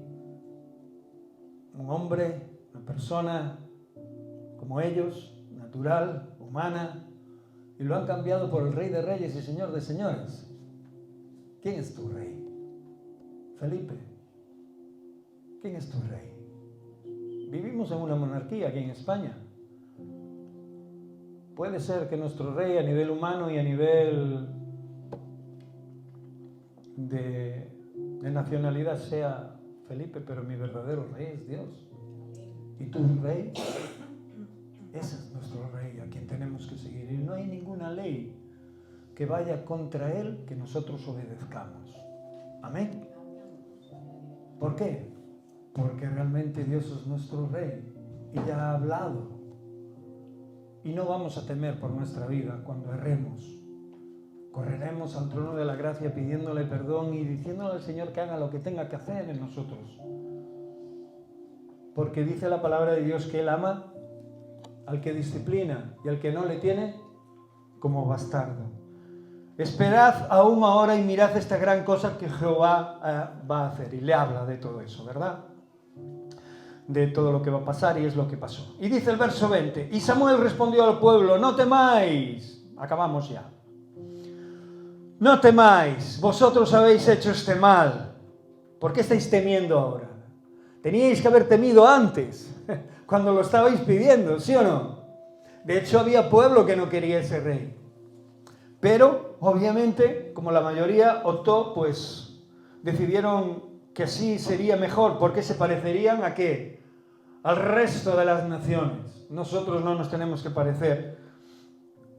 un hombre, una persona como ellos, natural, humana, y lo han cambiado por el Rey de Reyes y Señor de Señores. ¿Quién es tu rey? Felipe. ¿Quién es tu rey? Vivimos en una monarquía aquí en España. Puede ser que nuestro rey a nivel humano y a nivel de nacionalidad sea Felipe, pero mi verdadero rey es Dios. ¿Y tu rey? Ese es nuestro rey a quien tenemos que seguir. Y no hay ninguna ley que vaya contra él que nosotros obedezcamos. Amén. ¿Por qué? Porque realmente Dios es nuestro rey y ya ha hablado. Y no vamos a temer por nuestra vida cuando erremos. Correremos al trono de la gracia pidiéndole perdón y diciéndole al Señor que haga lo que tenga que hacer en nosotros. Porque dice la palabra de Dios que Él ama al que disciplina y al que no le tiene como bastardo. Esperad aún ahora y mirad esta gran cosa que Jehová va a hacer. Y le habla de todo eso, ¿verdad? De todo lo que va a pasar, y es lo que pasó. Y dice el verso 20: y Samuel respondió al pueblo: no temáis. Acabamos ya. No temáis, vosotros habéis hecho este mal. ¿Por qué estáis temiendo ahora? Teníais que haber temido antes, cuando lo estabais pidiendo, ¿sí o no? De hecho, había pueblo que no quería ese rey. Pero, obviamente, como la mayoría optó, pues decidieron que así sería mejor, porque se parecerían ¿a qué? Al resto de las naciones. Nosotros no nos tenemos que parecer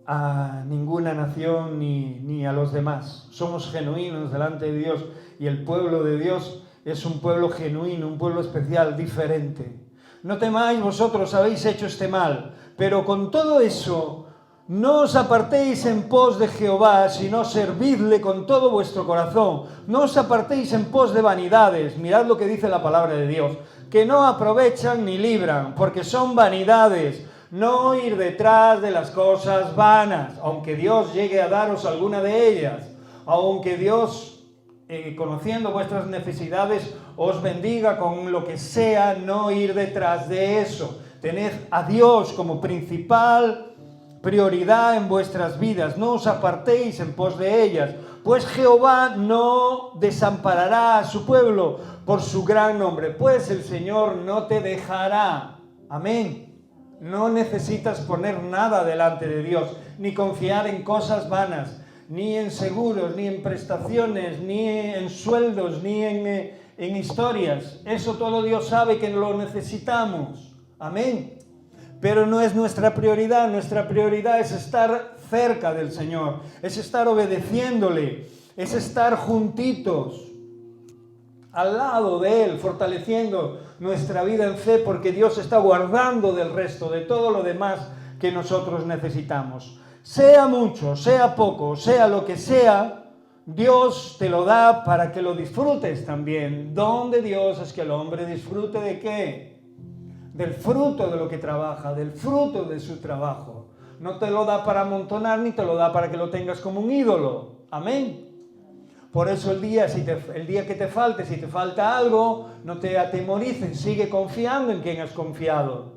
a ninguna nación ni a los demás. Somos genuinos delante de Dios, y el pueblo de Dios es un pueblo genuino, un pueblo especial, diferente. No temáis, vosotros habéis hecho este mal, pero con todo eso no os apartéis en pos de Jehová, sino servidle con todo vuestro corazón. No os apartéis en pos de vanidades. Mirad lo que dice la palabra de Dios, que no aprovechan ni libran, porque son vanidades. No ir detrás de las cosas vanas, aunque Dios llegue a daros alguna de ellas, aunque Dios, conociendo vuestras necesidades, os bendiga con lo que sea, no ir detrás de eso. Tened a Dios como principal prioridad en vuestras vidas, no os apartéis en pos de ellas, pues Jehová no desamparará a su pueblo por su gran nombre, pues el Señor no te dejará. Amén. No necesitas poner nada delante de Dios, ni confiar en cosas vanas, ni en seguros, ni en prestaciones, ni en sueldos, ni en historias. Eso todo Dios sabe que lo necesitamos. Amén. Pero no es nuestra prioridad es estar cerca del Señor, es estar obedeciéndole, es estar juntitos, al lado de Él, fortaleciendo nuestra vida en fe, porque Dios está guardando del resto, de todo lo demás que nosotros necesitamos. Sea mucho, sea poco, sea lo que sea, Dios te lo da para que lo disfrutes también. Don de Dios es que el hombre disfrute ¿de qué? Del fruto de lo que trabaja, del fruto de su trabajo. No te lo da para amontonar, ni te lo da para que lo tengas como un ídolo. Amén. Por eso el día que te falte, si te falta algo, no te atemorices, sigue confiando en quien has confiado.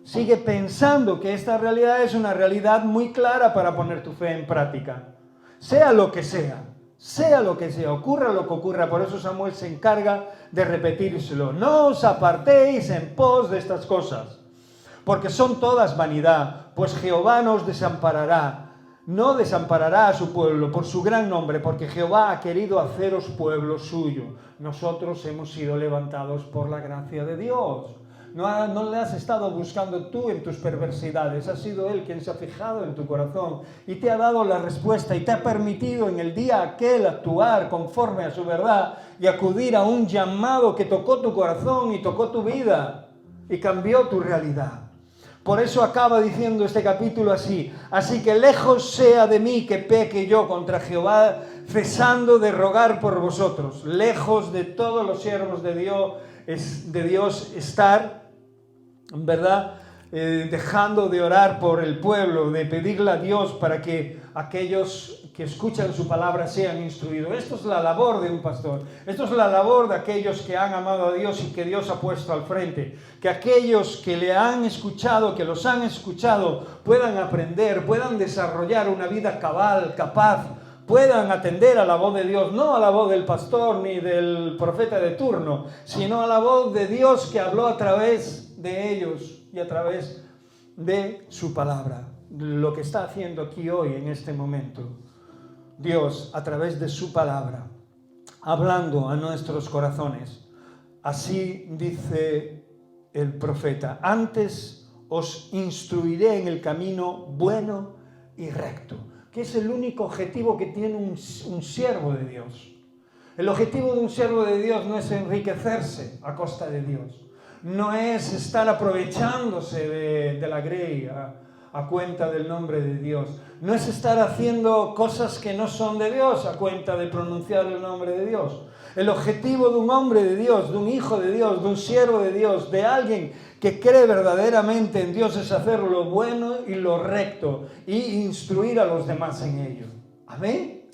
Sigue pensando que esta realidad es una realidad muy clara para poner tu fe en práctica. Sea lo que sea, ocurra lo que ocurra. Por eso Samuel se encarga de repetírselo. No os apartéis en pos de estas cosas, porque son todas vanidad, pues Jehová no os desamparará. No desamparará a su pueblo por su gran nombre, porque Jehová ha querido haceros pueblo suyo. Nosotros hemos sido levantados por la gracia de Dios. No le has estado buscando tú en tus perversidades, ha sido Él quien se ha fijado en tu corazón y te ha dado la respuesta y te ha permitido en el día aquel actuar conforme a su verdad y acudir a un llamado que tocó tu corazón y tocó tu vida y cambió tu realidad. Por eso acaba diciendo este capítulo así: así que lejos sea de mí que peque yo contra Jehová, cesando de rogar por vosotros. Lejos de todos los siervos de Dios estar, ¿verdad? Dejando de orar por el pueblo, de pedirle a Dios para que aquellos que escuchan su palabra sean instruidos. Esto es la labor de un pastor. Esto es la labor de aquellos que han amado a Dios y que Dios ha puesto al frente. Que aquellos que le han escuchado, que los han escuchado, puedan aprender, puedan desarrollar una vida cabal, capaz, puedan atender a la voz de Dios, no a la voz del pastor ni del profeta de turno, sino a la voz de Dios que habló a través de ellos y a través de su palabra. Lo que está haciendo aquí hoy, en este momento, Dios, a través de su palabra, hablando a nuestros corazones. Así dice el profeta: antes os instruiré en el camino bueno y recto, que es el único objetivo que tiene un siervo de Dios. El objetivo de un siervo de Dios no es enriquecerse a costa de Dios, no es estar aprovechándose de la grey a cuenta del nombre de Dios, no es estar haciendo cosas que no son de Dios a cuenta de pronunciar el nombre de Dios. El objetivo de un hombre de Dios, de un hijo de Dios, de un siervo de Dios, de alguien que cree verdaderamente en Dios, es hacer lo bueno y lo recto y instruir a los demás en ello. ¿Amén?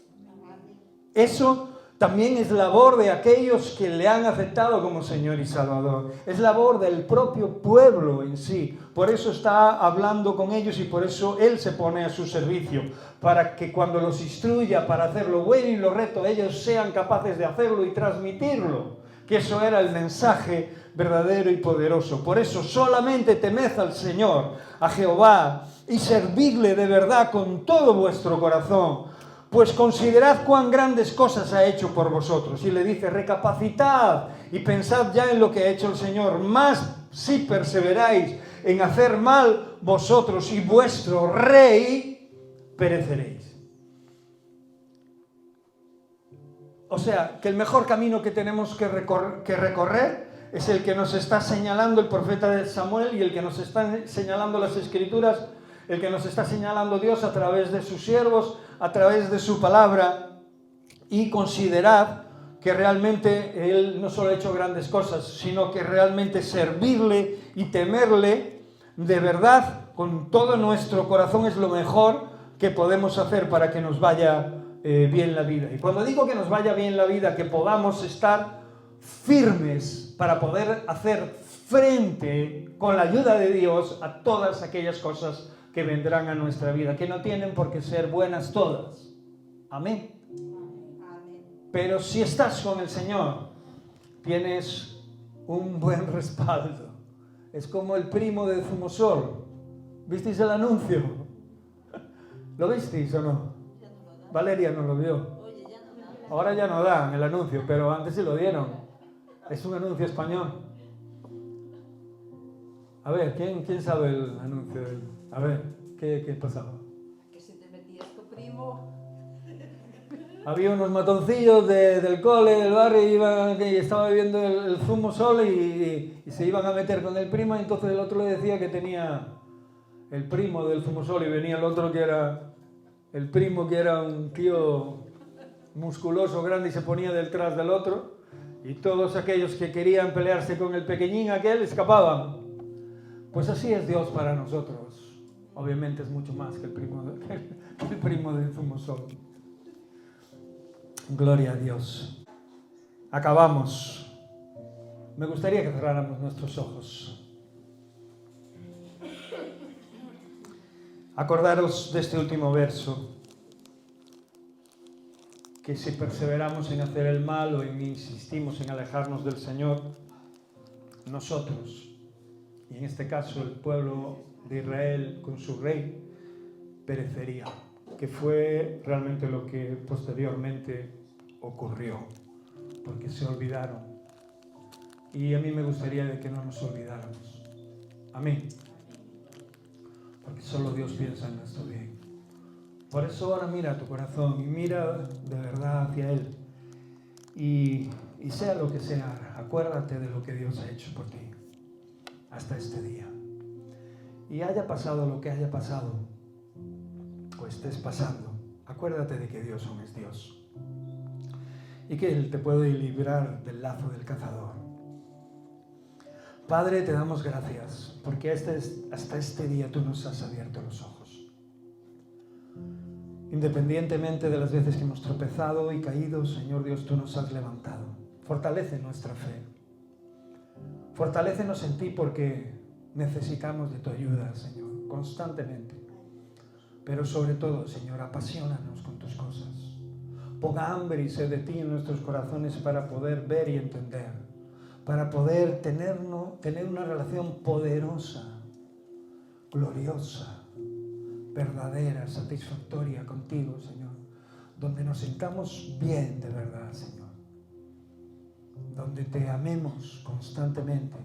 Eso también es labor de aquellos que le han aceptado como Señor y Salvador. Es labor del propio pueblo en sí. Por eso está hablando con ellos y por eso Él se pone a su servicio. Para que cuando los instruya para hacer lo bueno y lo recto, ellos sean capaces de hacerlo y transmitirlo. Que eso era el mensaje verdadero y poderoso. Por eso solamente temed al Señor, a Jehová, y servidle de verdad con todo vuestro corazón. Pues considerad cuán grandes cosas ha hecho por vosotros. Y le dice: recapacitad y pensad ya en lo que ha hecho el Señor. Más si perseveráis en hacer mal, vosotros y vuestro rey pereceréis. O sea, que el mejor camino que tenemos que recorrer es el que nos está señalando el profeta de Samuel y el que nos están señalando las Escrituras, el que nos está señalando Dios a través de sus siervos, a través de su palabra. Y considerad que realmente Él no solo ha hecho grandes cosas, sino que realmente servirle y temerle de verdad con todo nuestro corazón es lo mejor que podemos hacer para que nos vaya bien la vida. Y cuando digo que nos vaya bien la vida, que podamos estar firmes para poder hacer frente con la ayuda de Dios a todas aquellas cosas que vendrán a nuestra vida, que no tienen por qué ser buenas todas. Amén. Pero si estás con el Señor, tienes un buen respaldo. Es como el primo de Zumosol. ¿Visteis el anuncio? ¿Lo visteis o no? Valeria no lo vio. Ahora ya no dan el anuncio, pero antes sí lo dieron. Es un anuncio español. A ver, ¿quién sabe el anuncio? A ver, ¿qué pasaba? Que si te metías tu primo. Había unos matoncillos del cole, del barrio, y estaba bebiendo el Zumosol y se iban a meter con el primo, y entonces el otro le decía que tenía el primo del Zumosol, y venía el otro que era el primo, que era un tío musculoso, grande, y se ponía detrás del otro, y todos aquellos que querían pelearse con el pequeñín aquel escapaban. Pues así es Dios para nosotros. Obviamente es mucho más que el primo de Zumosol. Gloria a Dios. Acabamos. Me gustaría que cerráramos nuestros ojos. Acordaros de este último verso, que si perseveramos en hacer el mal o insistimos en alejarnos del Señor, nosotros, y en este caso el pueblo de Israel con su rey, perecería, que fue realmente lo que posteriormente ocurrió, porque se olvidaron. Y a mí me gustaría de que no nos olvidáramos. Amén. Porque solo Dios piensa en nuestro bien. Por eso ahora mira a tu corazón y mira de verdad hacia Él. Y sea lo que sea, acuérdate de lo que Dios ha hecho por ti hasta este día. Y haya pasado lo que haya pasado, o estés pasando, acuérdate de que Dios aún es Dios. Y que Él te puede librar del lazo del cazador. Padre, te damos gracias, porque hasta este día tú nos has abierto los ojos. Independientemente de las veces que hemos tropezado y caído, Señor Dios, tú nos has levantado. Fortalece nuestra fe. Fortalécenos en ti, porque necesitamos de tu ayuda, Señor, constantemente. Pero sobre todo, Señor, apasionanos con tus cosas. Ponga hambre y sed de ti en nuestros corazones para poder ver y entender, para poder tener una relación poderosa, gloriosa, verdadera, satisfactoria contigo, Señor, donde nos sintamos bien de verdad, Señor, donde te amemos constantemente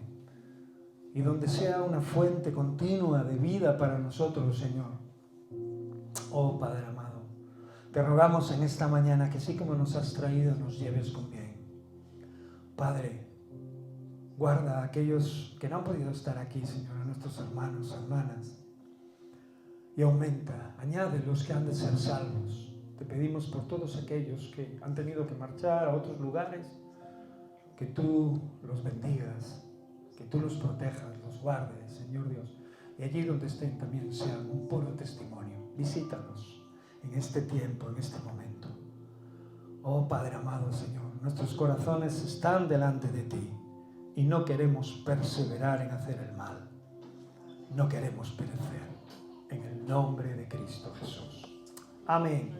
y donde sea una fuente continua de vida para nosotros, Señor. Oh Padre amado, te rogamos en esta mañana que así como nos has traído, nos lleves con bien. Padre, guarda a aquellos que no han podido estar aquí, Señor, a nuestros hermanos, hermanas, y aumenta, añade los que han de ser salvos. Te pedimos por todos aquellos que han tenido que marchar a otros lugares, que tú los bendigas, que tú los protejas, los guardes, Señor Dios, y allí donde estén también sean un puro testimonio. Visítanos en este tiempo, en este momento. Oh Padre amado, Señor, nuestros corazones están delante de ti y no queremos perseverar en hacer el mal. No queremos perecer. En el nombre de Cristo Jesús. Amén.